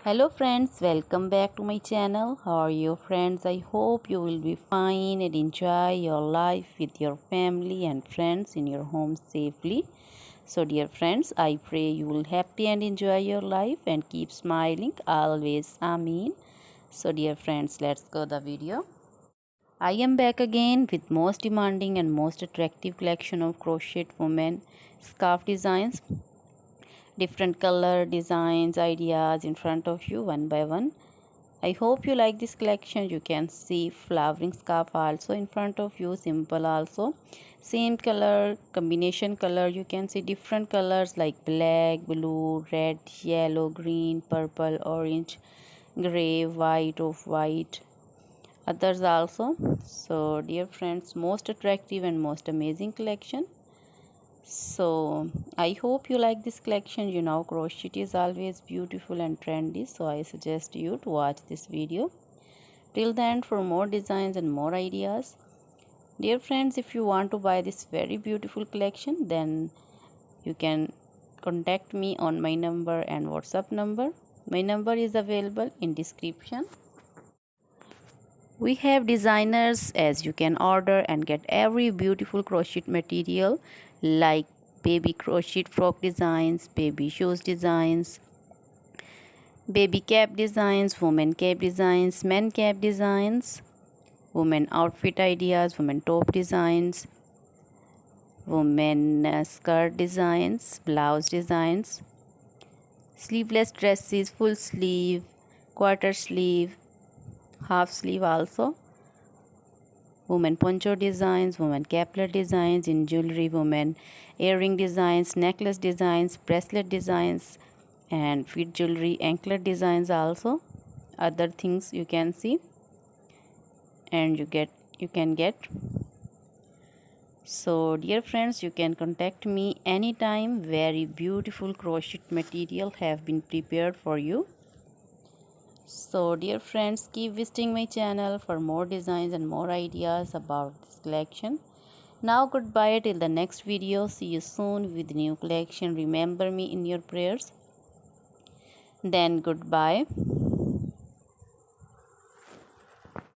Hello friends, welcome back to my channel. How are you friends? I hope you will be fine and enjoy your life with your family and friends in your home safely. So dear friends, I pray you will happy and enjoy your life and keep smiling always. Amen. So dear friends, let's go the video. I am back again with most demanding and most attractive collection of crochet women scarf designs, different color designs ideas in front of you one by one. I hope you like this collection. You can see flowering scarf also in front of you, simple also, same color combination color. You can see different colors like black, blue, red, yellow, green, purple, orange, gray, white, of white, others also. So dear friends, most attractive and most amazing collection. So I hope you like this collection. You know, crochet is always beautiful and trendy, so I suggest you to watch this video till the end for more designs and more ideas. Dear friends, if you want to buy this very beautiful collection, then you can contact me on my number and WhatsApp number. My number is available in description. We have designers as you can order and get every beautiful crochet material like baby crochet frock designs, baby shoes designs, baby cap designs, women cap designs, men cap designs, women outfit ideas, women top designs, women skirt designs, blouse designs, sleeveless dresses, full sleeve, quarter sleeve, half sleeve also, women poncho designs, women caplet designs in jewelry, women earring designs, necklace designs, bracelet designs, and feet jewelry, anklet designs also. Other things you can see and you can get. So dear friends, you can contact me anytime. Very beautiful crochet material have been prepared for you. So dear friends, keep visiting my channel for more designs and more ideas about this collection. Now goodbye till the next video. See you soon with new collection. Remember me in your prayers. Then goodbye.